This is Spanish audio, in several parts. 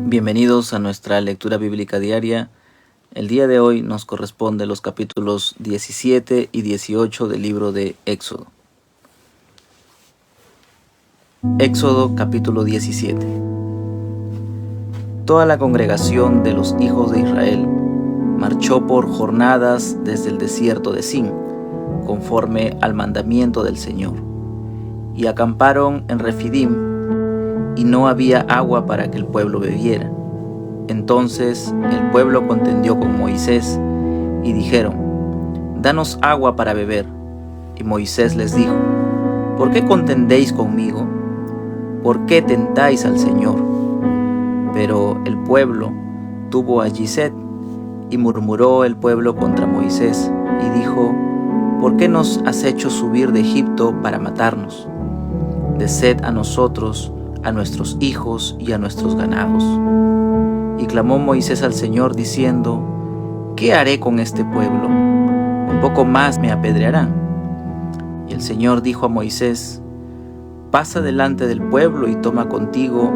Bienvenidos a nuestra lectura bíblica diaria. El día de hoy nos corresponde los capítulos 17 y 18 del libro de Éxodo. Éxodo capítulo 17. Toda la congregación de los hijos de Israel marchó por jornadas desde el desierto de Sin, conforme al mandamiento del Señor, y acamparon en Refidim, y no había agua para que el pueblo bebiera. Entonces el pueblo contendió con Moisés, y dijeron: «Danos agua para beber». Y Moisés les dijo: «¿Por qué contendéis conmigo? ¿Por qué tentáis al Señor?». Pero el pueblo tuvo allí sed, y murmuró el pueblo contra Moisés, y dijo: «¿Por qué nos has hecho subir de Egipto para matarnos? De sed a nosotros, a nuestros hijos y a nuestros ganados». Y clamó Moisés al Señor diciendo: «¿Qué haré con este pueblo? Un poco más me apedrearán». Y el Señor dijo a Moisés: «Pasa delante del pueblo y toma contigo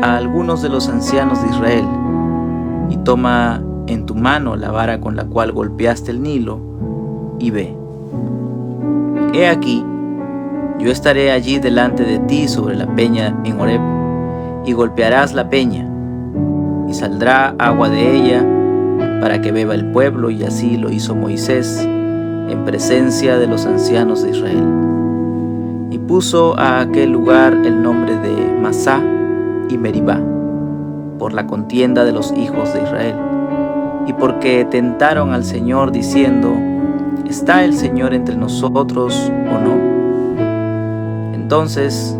a algunos de los ancianos de Israel, y toma en tu mano la vara con la cual golpeaste el Nilo, y ve. He aquí, yo estaré allí delante de ti sobre la peña en Horeb, y golpearás la peña, y saldrá agua de ella para que beba el pueblo». Y así lo hizo Moisés en presencia de los ancianos de Israel. Y puso a aquel lugar el nombre de Masá y Meribá, por la contienda de los hijos de Israel, y porque tentaron al Señor diciendo: «¿Está el Señor entre nosotros o no?». Entonces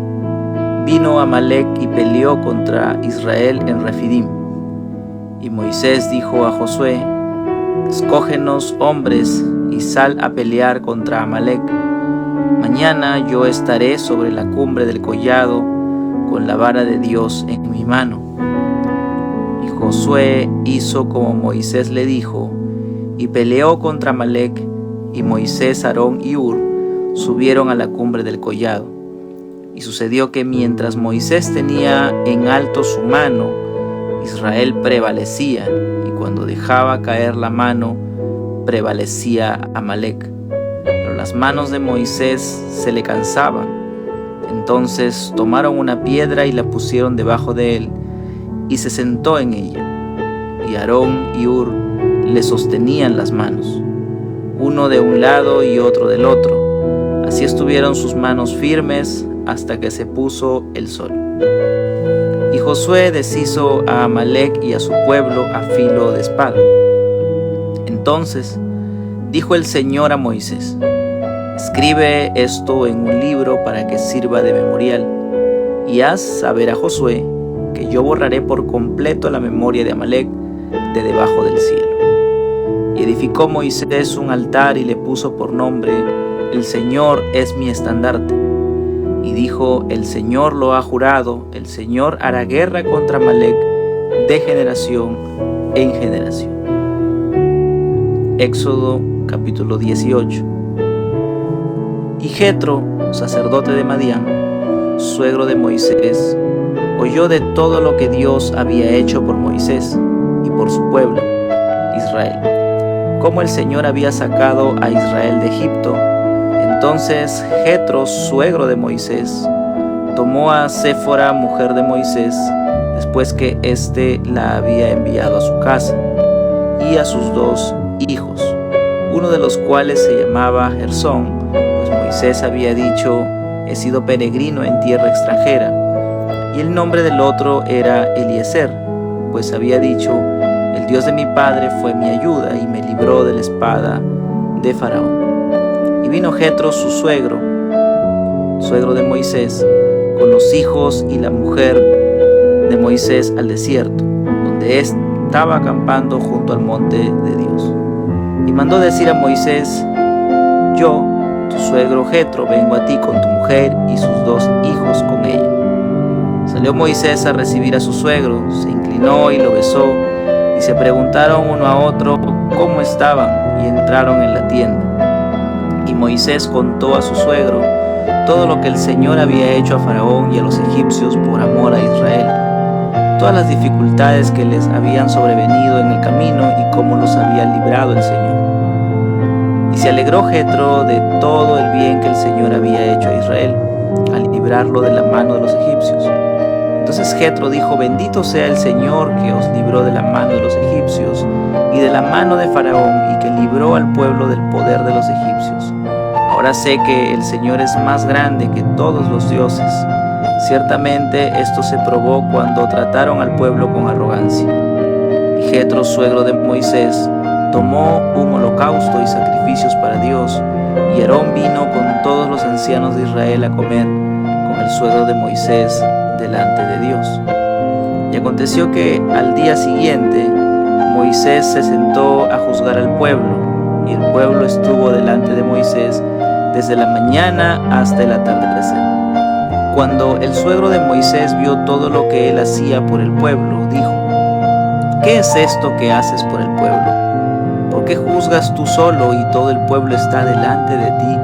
vino Amalec y peleó contra Israel en Refidim. Y Moisés dijo a Josué: «Escógenos hombres y sal a pelear contra Amalec. Mañana yo estaré sobre la cumbre del collado con la vara de Dios en mi mano». Y Josué hizo como Moisés le dijo, y peleó contra Amalec, y Moisés, Aarón y Hur subieron a la cumbre del collado. Y sucedió que mientras Moisés tenía en alto su mano, Israel prevalecía, y cuando dejaba caer la mano, prevalecía Amalec. Pero las manos de Moisés se le cansaban. Entonces tomaron una piedra y la pusieron debajo de él, y se sentó en ella. Y Aarón y Hur le sostenían las manos, uno de un lado y otro del otro. Así estuvieron sus manos firmes hasta que se puso el sol. Y Josué deshizo a Amalec y a su pueblo a filo de espada. Entonces dijo el Señor a Moisés: «Escribe esto en un libro para que sirva de memorial, y haz saber a Josué que yo borraré por completo la memoria de Amalec de debajo del cielo». Y edificó Moisés un altar y le puso por nombre: «El Señor es mi estandarte». Y dijo: «El Señor lo ha jurado, el Señor hará guerra contra Amalec de generación en generación». Éxodo capítulo 18. Y Jetro, sacerdote de Madián, suegro de Moisés, oyó de todo lo que Dios había hecho por Moisés y por su pueblo, Israel, cómo el Señor había sacado a Israel de Egipto. Entonces Jetro, suegro de Moisés, tomó a Séfora, mujer de Moisés, después que éste la había enviado a su casa, y a sus 2 hijos, uno de los cuales se llamaba Gersón, pues Moisés había dicho: «He sido peregrino en tierra extranjera», y el nombre del otro era Eliezer, pues había dicho: «El Dios de mi padre fue mi ayuda y me libró de la espada de Faraón». Y vino Jetro, su suegro de Moisés, con los hijos y la mujer de Moisés al desierto, donde estaba acampando junto al monte de Dios. Y mandó decir a Moisés: «Yo, tu suegro Jetro, vengo a ti con tu mujer y sus 2 hijos con ella». Salió Moisés a recibir a su suegro, se inclinó y lo besó, y se preguntaron uno a otro cómo estaban, y entraron en la tienda. Y Moisés contó a su suegro todo lo que el Señor había hecho a Faraón y a los egipcios por amor a Israel, todas las dificultades que les habían sobrevenido en el camino y cómo los había librado el Señor. Y se alegró Jetro de todo el bien que el Señor había hecho a Israel, al librarlo de la mano de los egipcios. Entonces Jetro dijo: bendito sea el Señor que os libró de la mano de los egipcios y de la mano de Faraón, y que libró al pueblo del poder de los egipcios. Ahora sé que el Señor es más grande que todos los dioses. Ciertamente esto se probó cuando trataron al pueblo con arrogancia. Y Jetro, suegro de Moisés, tomó un holocausto y sacrificios para Dios, y Aarón vino con todos los ancianos de Israel a comer con el suegro de Moisés delante de Dios. Y aconteció que al día siguiente Moisés se sentó a juzgar al pueblo, y el pueblo estuvo delante de Moisés desde la mañana hasta el atardecer. Cuando el suegro de Moisés vio todo lo que él hacía por el pueblo, dijo: ¿qué es esto que haces por el pueblo? ¿Por qué juzgas tú solo y todo el pueblo está delante de ti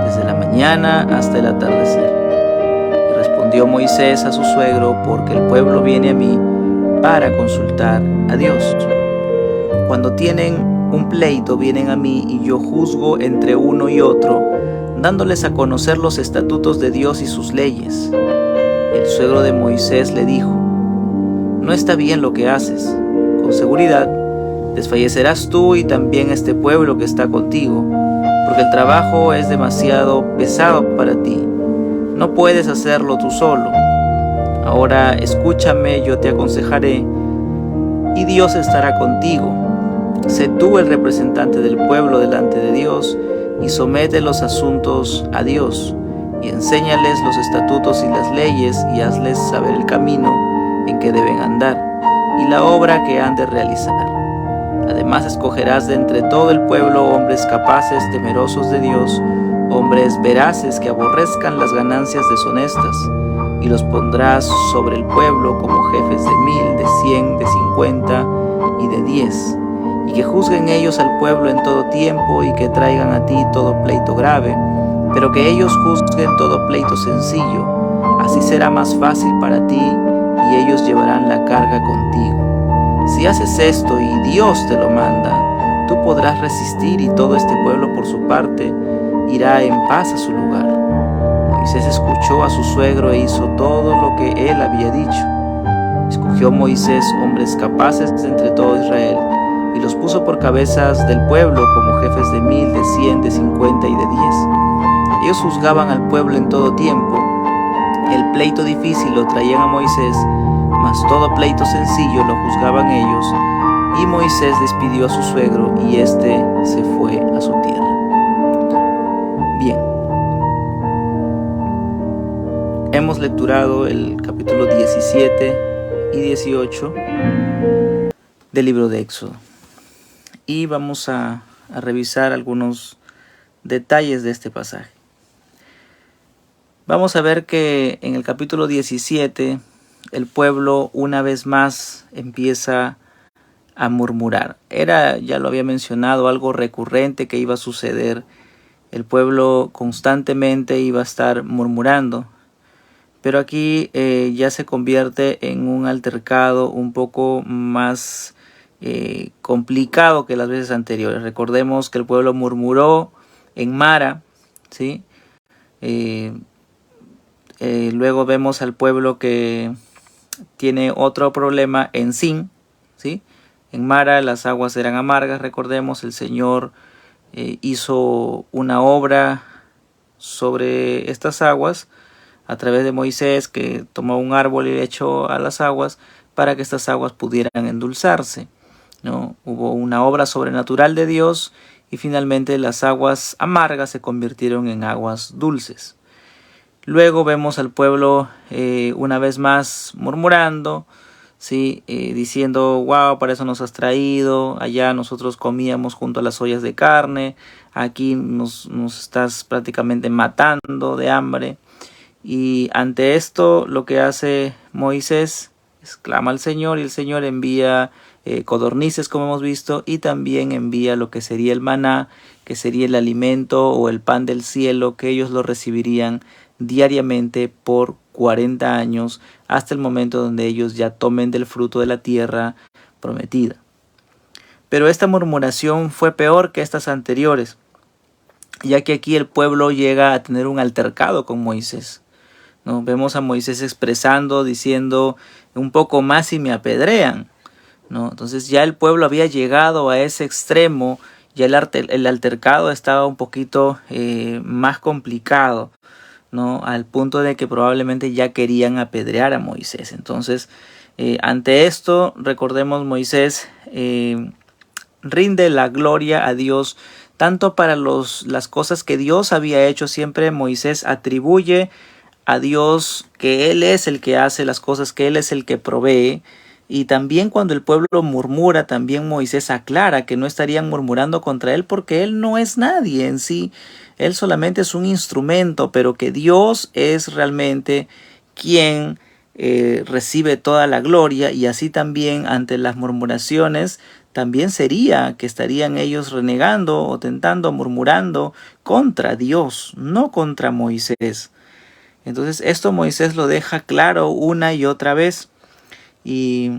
desde la mañana hasta el atardecer? Y respondió Moisés a su suegro: porque el pueblo viene a mí para consultar a Dios. Cuando tienen un pleito vienen a mí, y yo juzgo entre uno y otro, dándoles a conocer los estatutos de Dios y sus leyes. El suegro de Moisés le dijo: no está bien lo que haces. Con seguridad desfallecerás tú y también este pueblo que está contigo, porque el trabajo es demasiado pesado para ti. No puedes hacerlo tú solo. Ahora escúchame, yo te aconsejaré, y Dios estará contigo. Sé tú el representante del pueblo delante de Dios, y somete los asuntos a Dios, y enséñales los estatutos y las leyes, y hazles saber el camino en que deben andar, y la obra que han de realizar. Además escogerás de entre todo el pueblo hombres capaces, temerosos de Dios, hombres veraces que aborrezcan las ganancias deshonestas, y los pondrás sobre el pueblo como jefes de 1000, de 100, de 50 y de 10, y que juzguen ellos al pueblo en todo tiempo, y que traigan a ti todo pleito grave, pero que ellos juzguen todo pleito sencillo. Así será más fácil para ti, y ellos llevarán la carga contigo. Si haces esto y Dios te lo manda, tú podrás resistir, y todo este pueblo por su parte irá en paz a su lugar. Moisés escuchó a su suegro e hizo todo lo que él había dicho. Escogió Moisés hombres capaces de entre todo Israel, y los puso por cabezas del pueblo como jefes de 1000, de 100, de 50 y de 10. Ellos juzgaban al pueblo en todo tiempo. El pleito difícil lo traían a Moisés, mas todo pleito sencillo lo juzgaban ellos. Y Moisés despidió a su suegro, y éste se fue a su tierra. Bien, hemos lecturado el capítulo 17 y 18 del libro de Éxodo. Y vamos a revisar algunos detalles de este pasaje. Vamos a ver que en el capítulo 17 el pueblo una vez más empieza a murmurar. Era, ya lo había mencionado, algo recurrente que iba a suceder. El pueblo constantemente iba a estar murmurando. Pero aquí ya se convierte en un altercado un poco más complicado que las veces anteriores. Recordemos que el pueblo murmuró en Mara, ¿sí? Luego vemos al pueblo que tiene otro problema en Sin, ¿sí? En Mara las aguas eran amargas, recordemos, el Señor hizo una obra sobre estas aguas a través de Moisés, que tomó un árbol y le echó a las aguas para que estas aguas pudieran endulzarse, ¿no? Hubo una obra sobrenatural de Dios, y finalmente las aguas amargas se convirtieron en aguas dulces. Luego vemos al pueblo una vez más murmurando, ¿sí? Diciendo: wow, para eso nos has traído, allá nosotros comíamos junto a las ollas de carne, aquí nos estás prácticamente matando de hambre. Y ante esto lo que hace Moisés es clama al Señor, y el Señor envía codornices, como hemos visto, y también envía lo que sería el maná, que sería el alimento o el pan del cielo, que ellos lo recibirían diariamente por 40 años hasta el momento donde ellos ya tomen del fruto de la tierra prometida. Pero esta murmuración fue peor que estas anteriores, ya que aquí el pueblo llega a tener un altercado con Moisés, ¿no? Vemos a Moisés expresando, diciendo un poco más y me apedrean, ¿no? Entonces ya el pueblo había llegado a ese extremo, ya el altercado estaba un poquito más complicado, ¿no? Al punto de que probablemente ya querían apedrear a Moisés. Entonces, ante esto, recordemos, Moisés rinde la gloria a Dios, tanto para las cosas que Dios había hecho. Siempre Moisés atribuye a Dios que Él es el que hace las cosas, que Él es el que provee. Y también cuando el pueblo murmura, también Moisés aclara que no estarían murmurando contra Él porque Él no es nadie en sí. Él solamente es un instrumento, pero que Dios es realmente quien recibe toda la gloria. Y así también ante las murmuraciones, también sería que estarían ellos renegando o tentando, murmurando contra Dios, no contra Moisés. Entonces esto Moisés lo deja claro una y otra vez. Y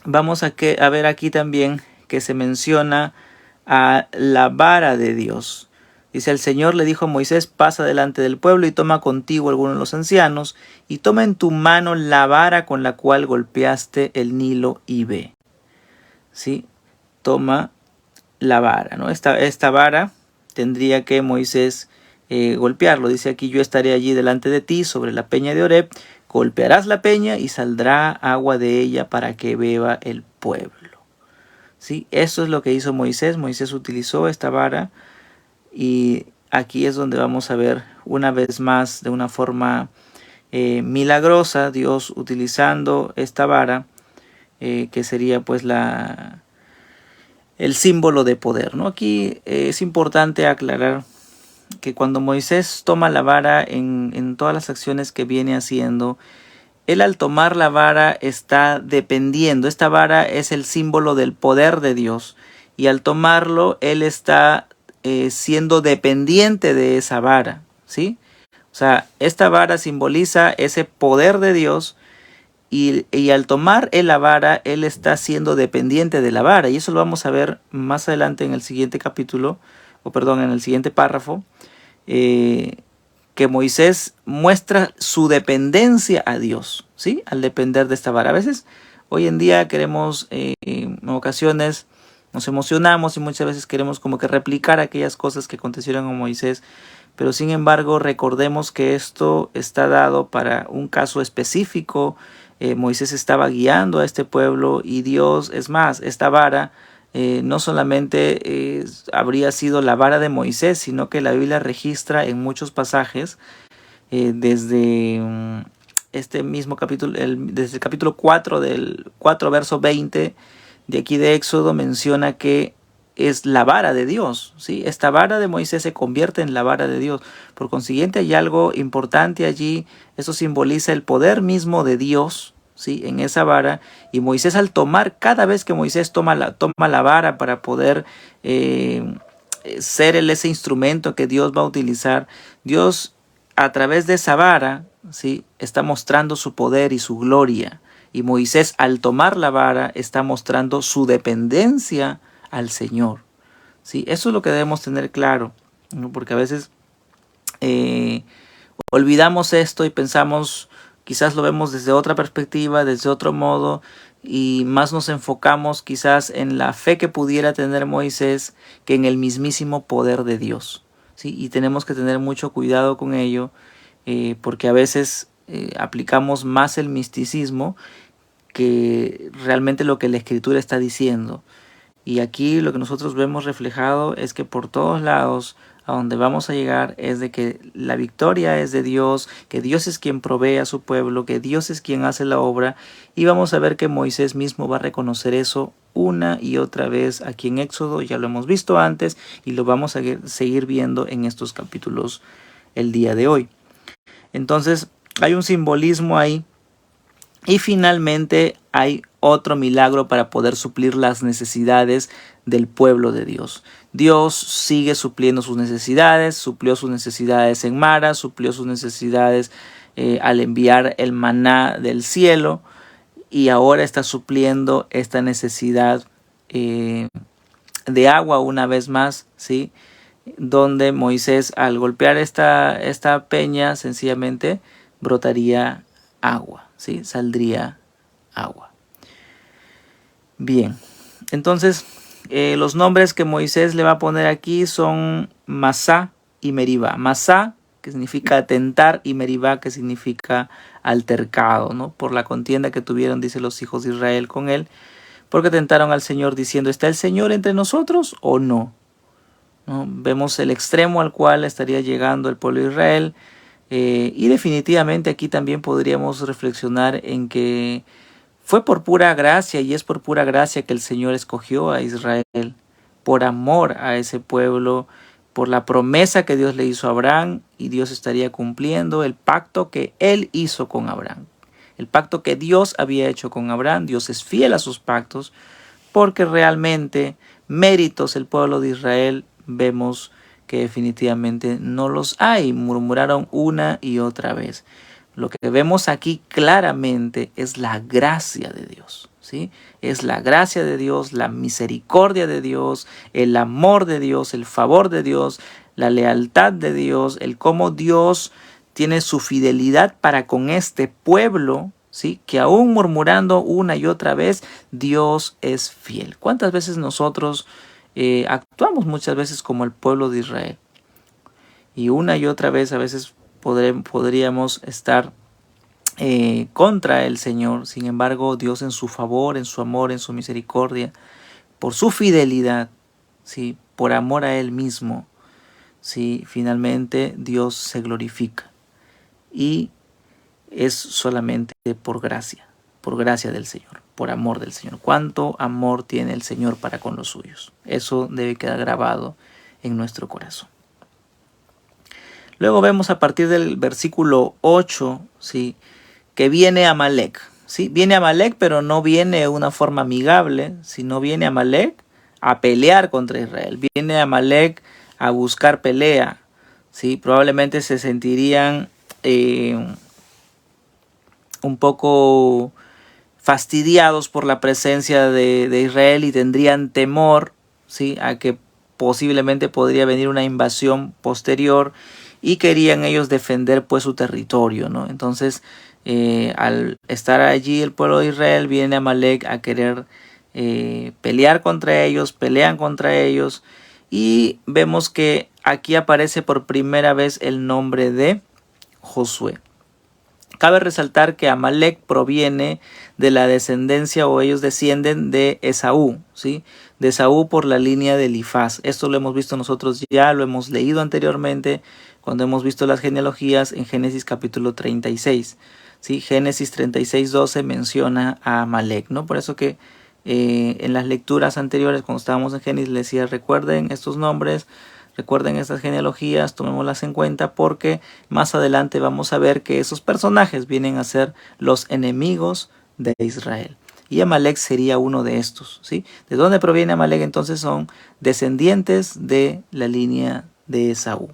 vamos a ver aquí también que se menciona a la vara de Dios. Dice: el Señor le dijo a Moisés: pasa delante del pueblo y toma contigo algunos de los ancianos y toma en tu mano la vara con la cual golpeaste el Nilo y ve. ¿Sí? Toma la vara, ¿no? Esta vara tendría que Moisés golpearlo. Dice aquí: yo estaré allí delante de ti sobre la peña de Oreb, golpearás la peña y saldrá agua de ella para que beba el pueblo. ¿Sí? Eso es lo que hizo Moisés. Moisés utilizó esta vara y aquí es donde vamos a ver una vez más de una forma milagrosa Dios utilizando esta vara, que sería pues el símbolo de poder, ¿no? Aquí es importante aclarar que cuando Moisés toma la vara en todas las acciones que viene haciendo, él al tomar la vara está dependiendo. Esta vara es el símbolo del poder de Dios y al tomarlo él está siendo dependiente de esa vara, ¿sí? O sea, esta vara simboliza ese poder de Dios y al tomar la vara él está siendo dependiente de la vara, y eso lo vamos a ver más adelante en el siguiente capítulo, en el siguiente párrafo. Que Moisés muestra su dependencia a Dios, ¿sí? Al depender de esta vara. A veces, hoy en día queremos, en ocasiones, nos emocionamos y muchas veces queremos como que replicar aquellas cosas que acontecieron con Moisés. Pero sin embargo, recordemos que esto está dado para un caso específico. Moisés estaba guiando a este pueblo y Dios, es más, esta vara no solamente habría sido la vara de Moisés, sino que la Biblia registra en muchos pasajes, desde este mismo capítulo, desde el capítulo 4, del 4 verso 20 de aquí de Éxodo, menciona que es la vara de Dios, ¿sí? Esta vara de Moisés se convierte en la vara de Dios. Por consiguiente, hay algo importante allí. Eso simboliza el poder mismo de Dios, ¿sí? En esa vara. Y Moisés, al tomar, cada vez que Moisés toma la vara para poder ser ese instrumento que Dios va a utilizar, Dios a través de esa vara, ¿sí? Está mostrando su poder y su gloria. Y Moisés, al tomar la vara, está mostrando su dependencia al Señor, ¿sí? Eso es lo que debemos tener claro, ¿no? Porque a veces olvidamos esto y pensamos, quizás lo vemos desde otra perspectiva, desde otro modo, y más nos enfocamos quizás en la fe que pudiera tener Moisés que en el mismísimo poder de Dios, ¿sí? Y tenemos que tener mucho cuidado con ello, porque a veces aplicamos más el misticismo que realmente lo que la Escritura está diciendo. Y aquí lo que nosotros vemos reflejado es que por todos lados a donde vamos a llegar es de que la victoria es de Dios, que Dios es quien provee a su pueblo, que Dios es quien hace la obra, y vamos a ver que Moisés mismo va a reconocer eso una y otra vez aquí en Éxodo. Ya lo hemos visto antes y lo vamos a seguir viendo en estos capítulos el día de hoy. Entonces hay un simbolismo ahí. Y finalmente hay otro milagro para poder suplir las necesidades del pueblo de Dios. Dios sigue supliendo sus necesidades, suplió sus necesidades en Mara, suplió sus necesidades al enviar el maná del cielo, y ahora está supliendo esta necesidad de agua una vez más, ¿sí? Donde Moisés, al golpear esta peña, sencillamente brotaría agua, ¿sí? Saldría agua. Bien, entonces los nombres que Moisés le va a poner aquí son Masá y Meribá. Masá, que significa tentar, y Meribá, que significa altercado, ¿no? Por la contienda que tuvieron, dice, los hijos de Israel con él, porque tentaron al Señor diciendo, ¿está el Señor entre nosotros o no? ¿No? Vemos el extremo al cual estaría llegando el pueblo de Israel, y definitivamente aquí también podríamos reflexionar en que fue por pura gracia, y es por pura gracia que el Señor escogió a Israel, por amor a ese pueblo, por la promesa que Dios le hizo a Abraham, y Dios estaría cumpliendo el pacto que Él hizo con Abraham. El pacto que Dios había hecho con Abraham, Dios es fiel a sus pactos, porque realmente méritos el pueblo de Israel vemos que definitivamente no los hay. Murmuraron una y otra vez. Lo que vemos aquí claramente es la gracia de Dios, ¿sí? Es la gracia de Dios, la misericordia de Dios, el amor de Dios, el favor de Dios, la lealtad de Dios, el cómo Dios tiene su fidelidad para con este pueblo, ¿sí? Que aún murmurando una y otra vez, Dios es fiel. ¿Cuántas veces nosotros actuamos muchas veces como el pueblo de Israel? Y una y otra vez a veces podríamos estar contra el Señor. Sin embargo, Dios en su favor, en su amor, en su misericordia, por su fidelidad, ¿sí? Por amor a Él mismo, ¿sí? Finalmente Dios se glorifica. Y es solamente por gracia del Señor, por amor del Señor. ¿Cuánto amor tiene el Señor para con los suyos? Eso debe quedar grabado en nuestro corazón. Luego vemos a partir del versículo 8, ¿sí? Que viene Amalek, ¿sí? Viene Amalek, pero no viene de una forma amigable, sino viene Amalek a pelear contra Israel. Viene Amalek a buscar pelea, ¿sí? Probablemente se sentirían un poco fastidiados por la presencia de Israel, y tendrían temor, ¿sí? A que posiblemente podría venir una invasión posterior, y querían ellos defender pues su territorio, ¿no? Entonces al estar allí el pueblo de Israel, viene Amalek a querer pelear contra ellos, pelean contra ellos, y vemos que aquí aparece por primera vez el nombre de Josué. Cabe resaltar que Amalek proviene de la descendencia, o ellos descienden de Esaú, ¿sí? De Esaú por la línea de Elifaz. Esto lo hemos visto nosotros ya, lo hemos leído anteriormente cuando hemos visto las genealogías en Génesis capítulo 36. ¿Sí? Génesis 36:12 menciona a Amalek, ¿no? Por eso que en las lecturas anteriores, cuando estábamos en Génesis, les decía, recuerden estos nombres, recuerden estas genealogías, tomémoslas en cuenta, porque más adelante vamos a ver que esos personajes vienen a ser los enemigos de Israel. Y Amalek sería uno de estos, ¿sí? ¿De dónde proviene Amalek? Entonces son descendientes de la línea de Esaú,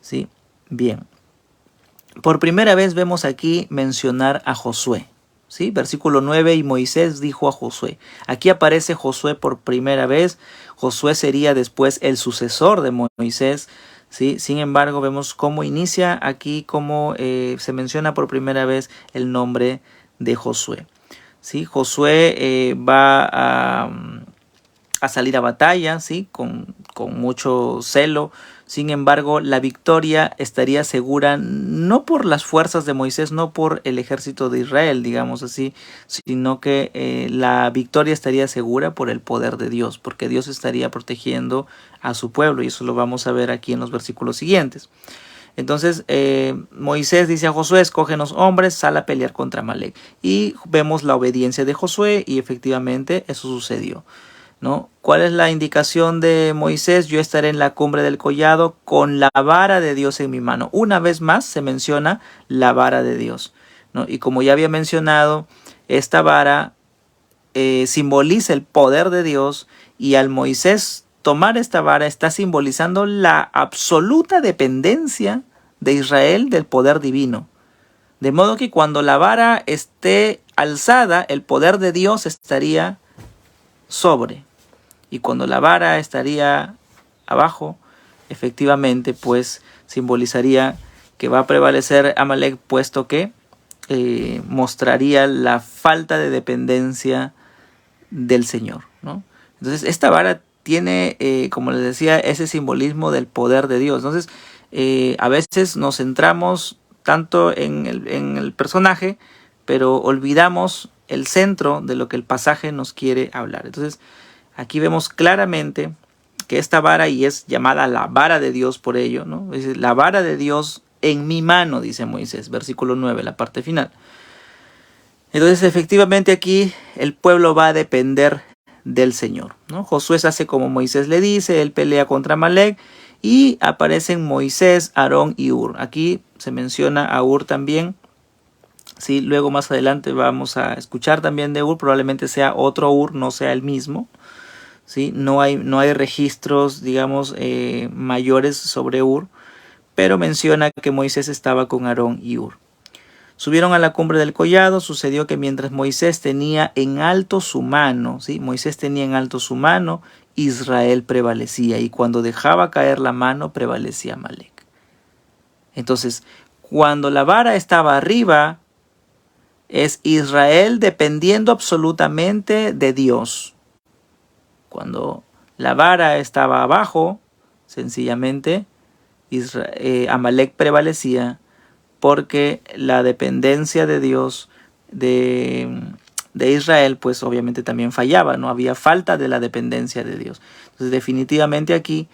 ¿sí? Bien. Por primera vez vemos aquí mencionar a Josué, ¿sí? Versículo 9, y Moisés dijo a Josué. Aquí aparece Josué por primera vez. Josué sería después el sucesor de Moisés, ¿sí? Sin embargo, vemos cómo inicia aquí, cómo se menciona por primera vez el nombre de Josué, ¿sí? Josué va a salir a batalla, ¿sí? Con mucho celo. Sin embargo, la victoria estaría segura no por las fuerzas de Moisés, no por el ejército de Israel, digamos así, sino que la victoria estaría segura por el poder de Dios, porque Dios estaría protegiendo a su pueblo, y eso lo vamos a ver aquí en los versículos siguientes. Entonces Moisés dice a Josué, escógenos hombres, sal a pelear contra Amalek. Y vemos la obediencia de Josué, y efectivamente eso sucedió, ¿no? ¿Cuál es la indicación de Moisés? Yo estaré en la cumbre del collado con la vara de Dios en mi mano. Una vez más se menciona la vara de Dios, ¿no? Y como ya había mencionado, esta vara simboliza el poder de Dios, y al Moisés tomar esta vara está simbolizando la absoluta dependencia de Israel del poder divino, De modo que cuando la vara esté alzada, el poder de Dios estaría sobre. Y cuando la vara estaría abajo, efectivamente, pues simbolizaría que va a prevalecer Amalek, puesto que mostraría la falta de dependencia del Señor, ¿no? Entonces, esta vara tiene, como les decía, ese simbolismo del poder de Dios. Entonces, a veces nos centramos tanto en el personaje, pero olvidamos el centro de lo que el pasaje nos quiere hablar. Entonces, aquí vemos claramente que esta vara, y es llamada la vara de Dios por ello, ¿no? Es la vara de Dios en mi mano, dice Moisés, versículo 9, la parte final. Entonces, efectivamente, aquí el pueblo va a depender del Señor, ¿no? Josué hace como Moisés le dice, él pelea contra Amalek y aparecen Moisés, Aarón y Hur. Aquí se menciona a Hur también. Sí, luego más adelante vamos a escuchar también de Hur, probablemente sea otro Hur, no sea el mismo. ¿Sí? No hay registros, digamos, mayores sobre Hur, pero menciona que Moisés estaba con Aarón y Hur. Subieron a la cumbre del collado. Sucedió que mientras Moisés tenía en alto su mano, ¿sí? Moisés tenía en alto su mano, Israel prevalecía, y cuando dejaba caer la mano prevalecía Amalek. Entonces, cuando la vara estaba arriba, es Israel dependiendo absolutamente de Dios. Cuando la vara estaba abajo, sencillamente Amalek prevalecía, porque la dependencia de Dios de Israel, pues obviamente también fallaba, no había falta de la dependencia de Dios. Entonces, definitivamente aquí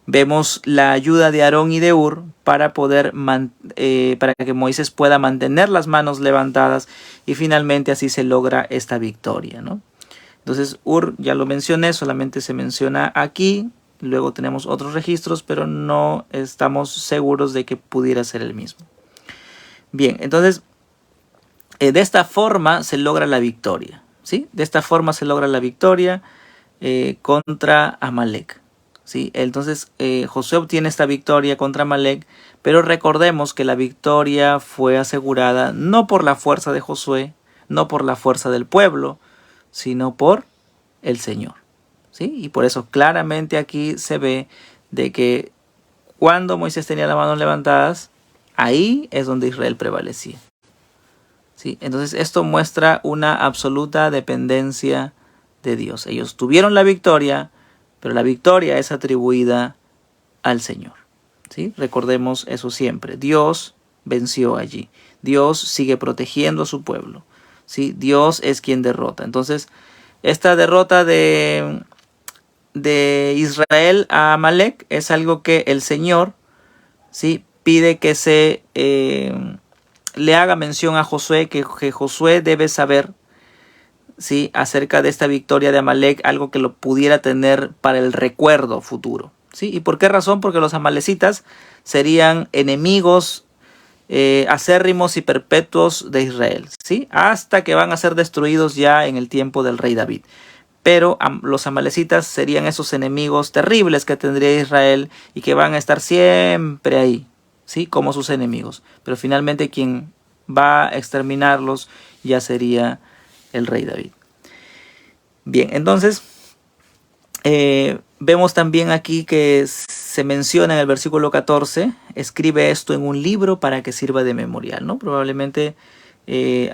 vemos la ayuda de Aarón y de Hur para para que Moisés pueda mantener las manos levantadas, y finalmente así se logra esta victoria, ¿no? Entonces, Hur, ya lo mencioné, solamente se menciona aquí. Luego tenemos otros registros, pero no estamos seguros de que pudiera ser el mismo. Bien, entonces, de esta forma se logra la victoria, ¿sí? De esta forma se logra la victoria contra Amalek, ¿sí? Entonces, Josué obtiene esta victoria contra Amalek, pero recordemos que la victoria fue asegurada no por la fuerza de Josué, no por la fuerza del pueblo, sino por el Señor, ¿sí? Y por eso claramente aquí se ve de que cuando Moisés tenía las manos levantadas, ahí es donde Israel prevalecía, ¿sí? Entonces esto muestra una absoluta dependencia de Dios. Ellos tuvieron la victoria, pero la victoria es atribuida al Señor, ¿sí? Recordemos eso siempre. Dios venció allí. Dios sigue protegiendo a su pueblo, ¿sí? Dios es quien derrota. Entonces, esta derrota de Israel a Amalek es algo que el Señor, ¿sí?, pide que se le haga mención a Josué, que Josué debe saber, ¿sí?, acerca de esta victoria de Amalek, algo que lo pudiera tener para el recuerdo futuro, ¿sí? ¿Y por qué razón? Porque los amalecitas serían enemigos acérrimos y perpetuos de Israel, ¿sí?, hasta que van a ser destruidos ya en el tiempo del rey David. Pero los amalecitas serían esos enemigos terribles que tendría Israel y que van a estar siempre ahí, ¿sí?, como sus enemigos. Pero finalmente quien va a exterminarlos ya sería el rey David. Bien, entonces vemos también aquí que se menciona en el versículo 14, escribe esto en un libro para que sirva de memorial, ¿no? Probablemente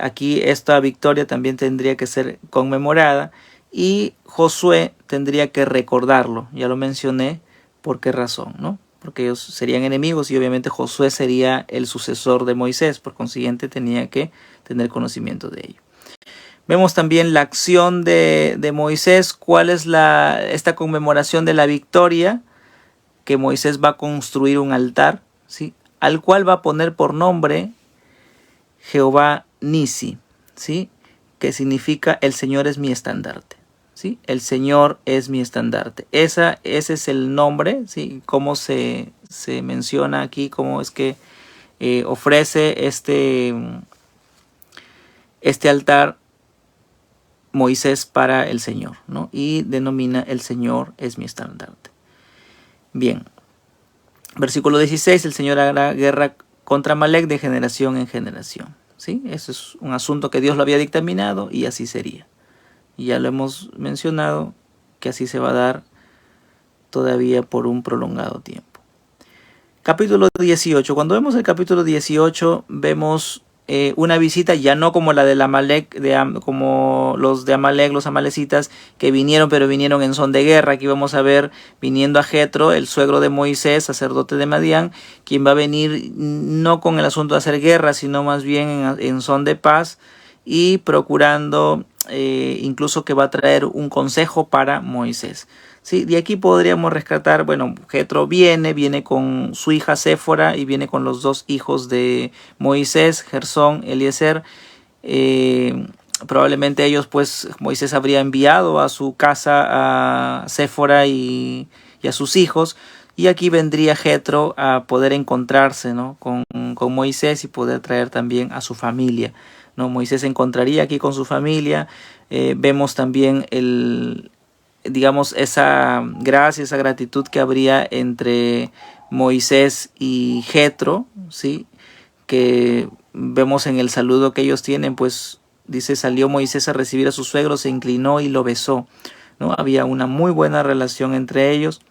aquí esta victoria también tendría que ser conmemorada, y Josué tendría que recordarlo. Ya lo mencioné, ¿por qué razón?, ¿no? Porque ellos serían enemigos y obviamente Josué sería el sucesor de Moisés, por consiguiente tenía que tener conocimiento de ello. Vemos también la acción de Moisés. ¿Cuál es esta conmemoración de la victoria? Que Moisés va a construir un altar, ¿sí?, al cual va a poner por nombre Jehová Nisi, ¿sí?, que significa el Señor es mi estandarte, ¿sí? El Señor es mi estandarte. Ese es el nombre, ¿sí?, cómo se menciona aquí, cómo es que ofrece este altar Moisés para el Señor, ¿no? Y denomina el Señor es mi estandarte. Bien, versículo 16, el Señor hará guerra contra Amalek de generación en generación. ¿sí? Eso es un asunto que Dios lo había dictaminado y así sería. Y ya lo hemos mencionado, que así se va a dar todavía por un prolongado tiempo. Capítulo 18. Cuando vemos el capítulo 18, vemos una visita ya no como la del Amalek, como los de Amalek, los amalecitas, que vinieron, pero vinieron en son de guerra. Aquí vamos a ver viniendo a Jetro, el suegro de Moisés, sacerdote de Madián, quien va a venir no con el asunto de hacer guerra, sino más bien en son de paz y procurando incluso que va a traer un consejo para Moisés. Sí, de aquí podríamos rescatar, bueno, Jetro viene con su hija Séfora y viene con los dos hijos de Moisés, Gersón, Eliezer. Probablemente ellos, pues, Moisés habría enviado a su casa a Séfora y a sus hijos. Y aquí vendría Jetro a poder encontrarse, ¿no?, con Moisés y poder traer también a su familia, ¿no? Moisés se encontraría aquí con su familia. Vemos también digamos, esa gracia, esa gratitud que habría entre Moisés y Jetro, ¿sí? Que vemos en el saludo que ellos tienen, pues dice, salió Moisés a recibir a su suegro, se inclinó y lo besó, ¿no? Había una muy buena relación entre ellos.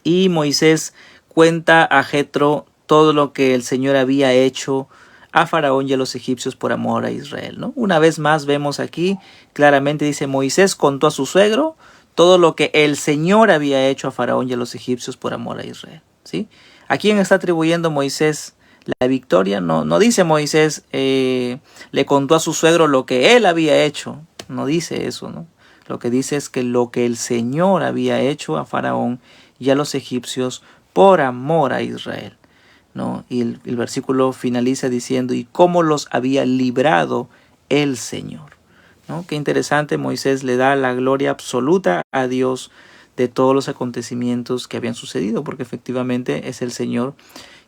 Y Moisés cuenta a Jetro todo lo que el Señor había hecho a Faraón y a los egipcios por amor a Israel, ¿no? Una vez más vemos aquí, claramente dice, Moisés contó a su suegro todo lo que el Señor había hecho a Faraón y a los egipcios por amor a Israel, ¿sí? ¿A quién está atribuyendo Moisés la victoria? No dice Moisés, le contó a su suegro lo que él había hecho, no dice eso, ¿no? Lo que dice es que lo que el Señor había hecho a Faraón y a los egipcios por amor a Israel, ¿no? Y el versículo finaliza diciendo, y cómo los había librado el Señor, ¿no? Qué interesante, Moisés le da la gloria absoluta a Dios de todos los acontecimientos que habían sucedido, porque efectivamente es el Señor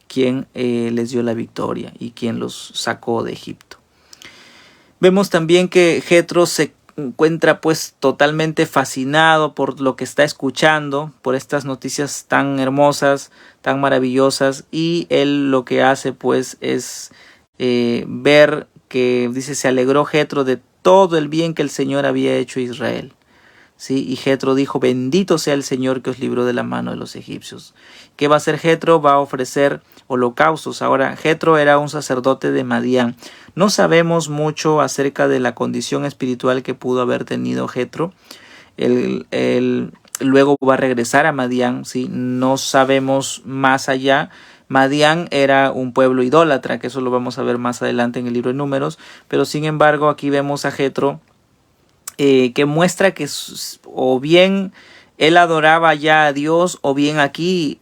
quien les dio la victoria y quien los sacó de Egipto. Vemos también que Jetro se encuentra pues totalmente fascinado por lo que está escuchando, por estas noticias tan hermosas, tan maravillosas, y él lo que hace pues es ver que, dice, se alegró Jetro de todo el bien que el Señor había hecho a Israel. ¿Sí? Y Jetro dijo, bendito sea el Señor que os libró de la mano de los egipcios. ¿Qué va a hacer Jetro? Va a ofrecer holocaustos. Ahora, Jetro era un sacerdote de Madián. No sabemos mucho acerca de la condición espiritual que pudo haber tenido Jetro. Él luego va a regresar a Madián, ¿sí? No sabemos más allá. Madián era un pueblo idólatra, que eso lo vamos a ver más adelante en el libro de Números. Pero sin embargo, aquí vemos a Jetro que muestra que o bien él adoraba ya a Dios, o bien aquí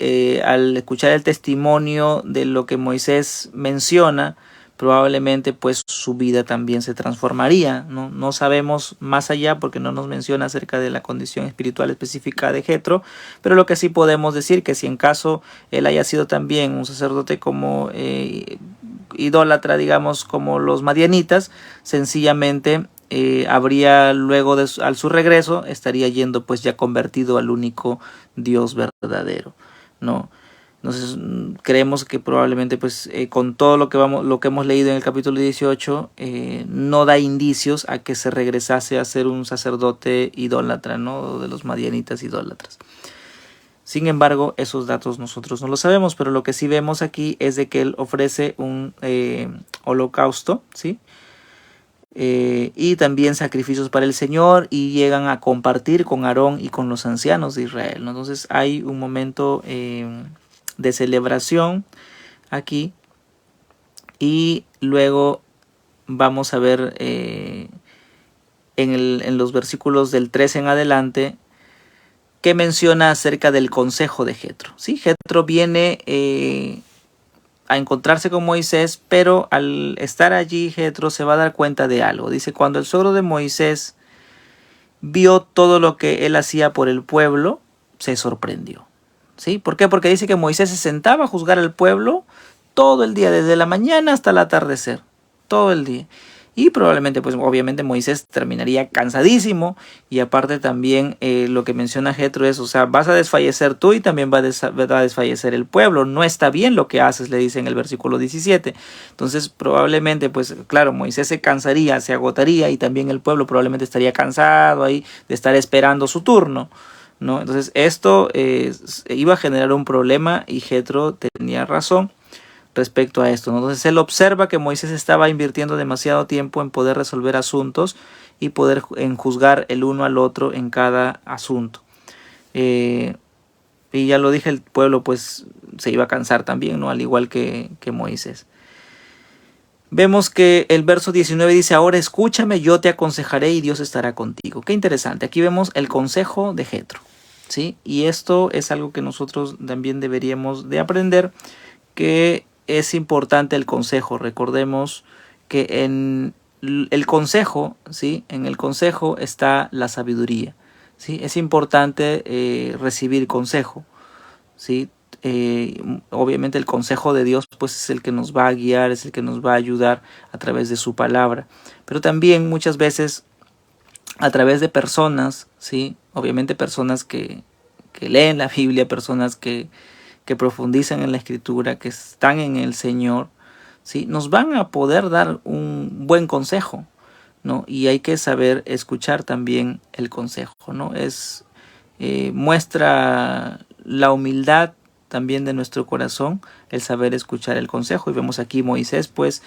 al escuchar el testimonio de lo que Moisés menciona, probablemente pues su vida también se transformaría, ¿no? No sabemos más allá porque no nos menciona acerca de la condición espiritual específica de Jetro, pero lo que sí podemos decir que si en caso él haya sido también un sacerdote como idólatra, digamos, como los madianitas, sencillamente habría luego al su regreso estaría yendo pues ya convertido al único Dios verdadero, ¿no? Entonces creemos que probablemente pues con todo lo que hemos leído en el capítulo 18 no da indicios a que se regresase a ser un sacerdote idólatra, ¿no?, de los madianitas idólatras. Sin embargo, esos datos nosotros no lo sabemos, pero lo que sí vemos aquí es de que él ofrece un holocausto, ¿sí? Y también sacrificios para el Señor, y llegan a compartir con Aarón y con los ancianos de Israel, ¿no? Entonces hay un momento de celebración aquí, y luego vamos a ver en los versículos del 13 en adelante que menciona acerca del consejo de Jetro, ¿sí? Jetro viene a encontrarse con Moisés, pero al estar allí Jetro se va a dar cuenta de algo. Dice, cuando el suegro de Moisés vio todo lo que él hacía por el pueblo, se sorprendió, ¿sí? ¿Por qué? Porque dice que Moisés se sentaba a juzgar al pueblo todo el día, desde la mañana hasta el atardecer, todo el día. y probablemente pues obviamente Moisés terminaría cansadísimo, y aparte también lo que menciona Jetro es, o sea, vas a desfallecer tú y también va a desfallecer el pueblo, no está bien lo que haces, le dice en el versículo 17. Entonces probablemente pues claro, Moisés se cansaría, se agotaría, y también el pueblo probablemente estaría cansado ahí de estar esperando su turno, ¿no? Entonces esto iba a generar un problema, y Jetro tenía razón respecto a esto, ¿no? Entonces él observa que Moisés estaba invirtiendo demasiado tiempo en poder resolver asuntos y poder en juzgar el uno al otro en cada asunto. Y ya lo dije, el pueblo pues se iba a cansar también, ¿no? Al igual que Moisés. Vemos que el verso 19 dice, ahora escúchame, yo te aconsejaré y Dios estará contigo. Qué interesante. Aquí vemos el consejo de Jetro, ¿sí? Y esto es algo que nosotros también deberíamos de aprender, que es importante el consejo. Recordemos que en el consejo, ¿sí? En el consejo está la sabiduría, ¿sí? Es importante recibir consejo, ¿sí? Obviamente el consejo de Dios pues es el que nos va a guiar, es el que nos va a ayudar a través de su palabra, pero también muchas veces a través de personas, ¿sí? Obviamente personas que leen la Biblia, personas que profundizan en la Escritura, que están en el Señor, ¿sí? Nos van a poder dar un buen consejo, ¿no? Y hay que saber escuchar también el consejo, ¿no? Muestra la humildad también de nuestro corazón el saber escuchar el consejo. Y vemos aquí Moisés, pues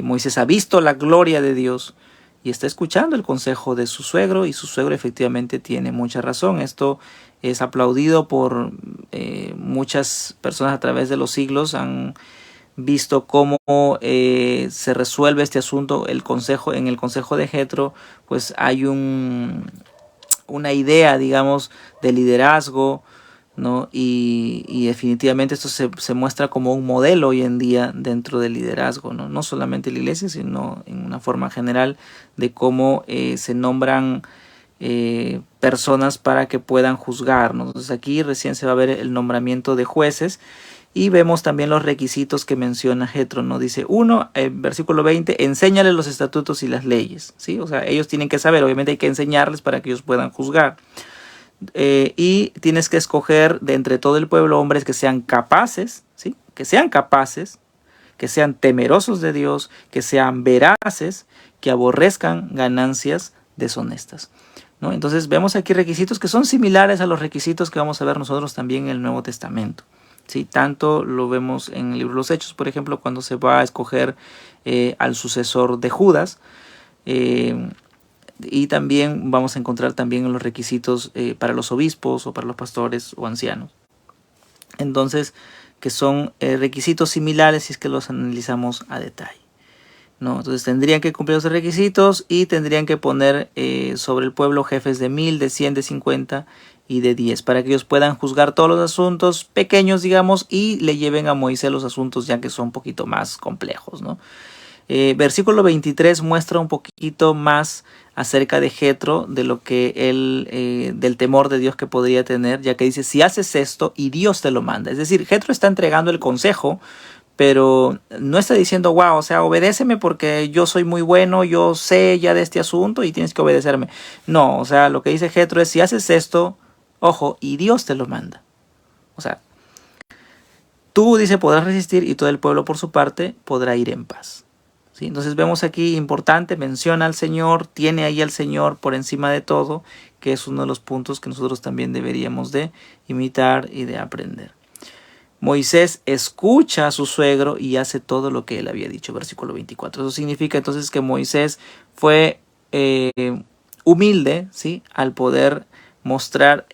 Moisés ha visto la gloria de Dios y está escuchando el consejo de su suegro, y su suegro efectivamente tiene mucha razón. Esto es aplaudido por muchas personas a través de los siglos. Han visto cómo se resuelve este asunto. En el consejo de Jetro pues hay una idea, digamos, de liderazgo, ¿no? Y definitivamente esto se muestra como un modelo hoy en día dentro del liderazgo, ¿no? No solamente en la iglesia, sino en una forma general de cómo se nombran personas para que puedan juzgar, ¿no? Entonces aquí recién se va a ver el nombramiento de jueces, y vemos también los requisitos que menciona Jetro, ¿no? Dice, versículo 20, enséñale los estatutos y las leyes, ¿sí? O sea, ellos tienen que saber, obviamente hay que enseñarles para que ellos puedan juzgar. Y tienes que escoger de entre todo el pueblo hombres que sean capaces, ¿sí? Que sean capaces, que sean temerosos de Dios, que sean veraces, que aborrezcan ganancias deshonestas, ¿no? Entonces vemos aquí requisitos que son similares a los requisitos que vamos a ver nosotros también en el Nuevo Testamento, ¿sí? Tanto lo vemos en el libro de los Hechos, por ejemplo, cuando se va a escoger al sucesor de Judas, y también vamos a encontrar también los requisitos para los obispos o para los pastores o ancianos. Entonces, que son requisitos similares si es que los analizamos a detalle, ¿no? Entonces tendrían que cumplir los requisitos y tendrían que poner sobre el pueblo jefes de 1000, de 100, de 50 y de 10, para que ellos puedan juzgar todos los asuntos pequeños, digamos, y le lleven a Moisés los asuntos ya que son un poquito más complejos, ¿no? Versículo 23 muestra un poquito más acerca de Jetro, de lo que él, del temor de Dios que podría tener, ya que dice, si haces esto y Dios te lo manda. Es decir, Jetro está entregando el consejo, pero no está diciendo, wow, o sea, obedéceme porque yo soy muy bueno, yo sé ya de este asunto y tienes que obedecerme. No, o sea, lo que dice Jetro es, si haces esto, ojo, y Dios te lo manda. O sea, tú, dice, podrás resistir y todo el pueblo por su parte podrá ir en paz. ¿Sí? Entonces vemos aquí importante, menciona al Señor, tiene ahí al Señor por encima de todo, que es uno de los puntos que nosotros también deberíamos de imitar y de aprender. Moisés escucha a su suegro y hace todo lo que él había dicho, versículo 24. Eso significa entonces que Moisés fue humilde, ¿sí? Al poder mostrar,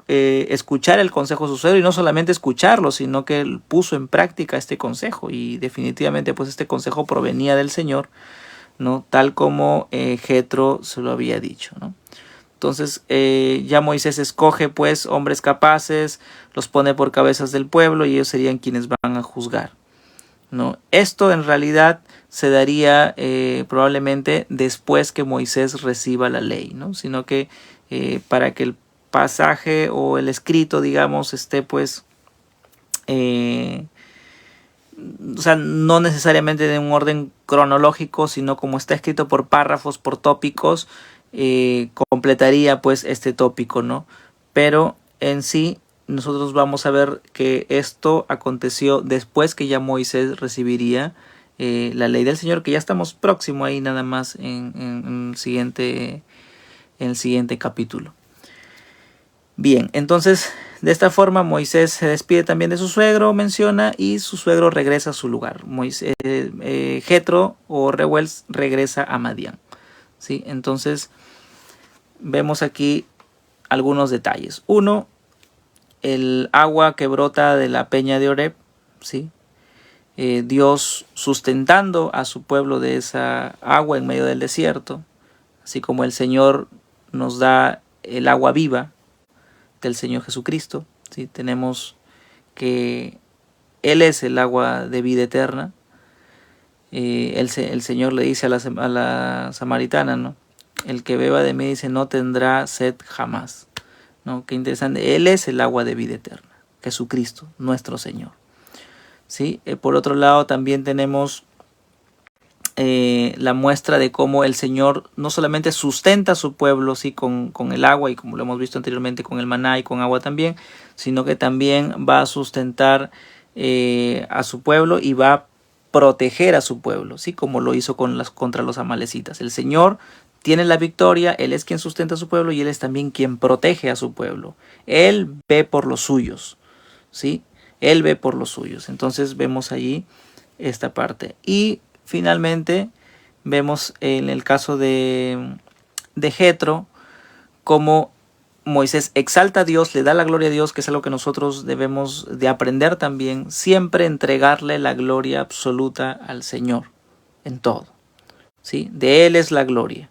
escuchar el consejo de su suegro, y no solamente escucharlo, sino que él puso en práctica este consejo, y definitivamente pues este consejo provenía del Señor, ¿no? Tal como Jetro se lo había dicho, ¿no? Entonces ya Moisés escoge pues hombres capaces, los pone por cabezas del pueblo y ellos serían quienes van a juzgar, ¿no? Esto en realidad se daría probablemente después que Moisés reciba la ley, ¿no? Sino que para que el pasaje o el escrito, digamos, esté pues o sea, no necesariamente de un orden cronológico, sino como está escrito por párrafos, por tópicos, completaría pues este tópico, ¿no? Pero en sí nosotros vamos a ver que esto aconteció después que ya Moisés recibiría la ley del Señor, que ya estamos próximo ahí nada más en el siguiente capítulo. Bien, entonces de esta forma Moisés se despide también de su suegro, menciona, y su suegro regresa a su lugar. Jetro o Reuel regresa a Madián. ¿Sí? Entonces vemos aquí algunos detalles. Uno, el agua que brota de la peña de Oreb, ¿sí? Dios sustentando a su pueblo de esa agua en medio del desierto, así como el Señor nos da el agua viva del Señor Jesucristo, ¿sí? Tenemos que Él es el agua de vida eterna. El Señor le dice a la samaritana, ¿no? El que beba de mí, dice, no tendrá sed jamás, ¿no? Qué interesante. Él es el agua de vida eterna, Jesucristo, nuestro Señor. ¿Sí? Por otro lado, también tenemos la muestra de cómo el Señor no solamente sustenta a su pueblo, ¿sí? con el agua, y como lo hemos visto anteriormente con el maná y con agua también, sino que también va a sustentar a su pueblo y va a proteger a su pueblo, ¿sí? Como lo hizo contra los amalecitas. El Señor tiene la victoria, Él es quien sustenta a su pueblo y Él es también quien protege a su pueblo. Él ve por los suyos, ¿sí? Él ve por los suyos. Entonces vemos allí esta parte. Y finalmente vemos en el caso de Jetro cómo Moisés exalta a Dios, le da la gloria a Dios, que es algo que nosotros debemos de aprender también, siempre entregarle la gloria absoluta al Señor en todo, ¿sí? De Él es la gloria,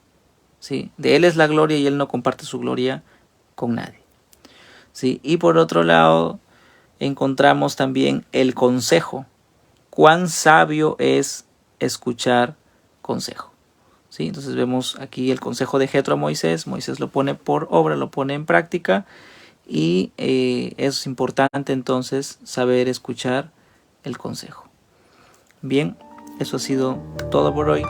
¿sí? De Él es la gloria y Él no comparte su gloria con nadie, ¿sí? Y por otro lado encontramos también el consejo. Cuán sabio es escuchar consejo, ¿sí? Entonces vemos aquí el consejo de Jetro a Moisés. Moisés lo pone por obra, lo pone en práctica, y es importante entonces saber escuchar el consejo. Bien, eso ha sido todo por hoy.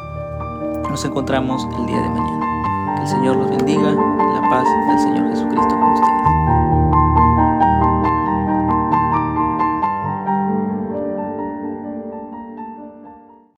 Nos encontramos el día de mañana. Que el Señor los bendiga. La paz del Señor Jesús.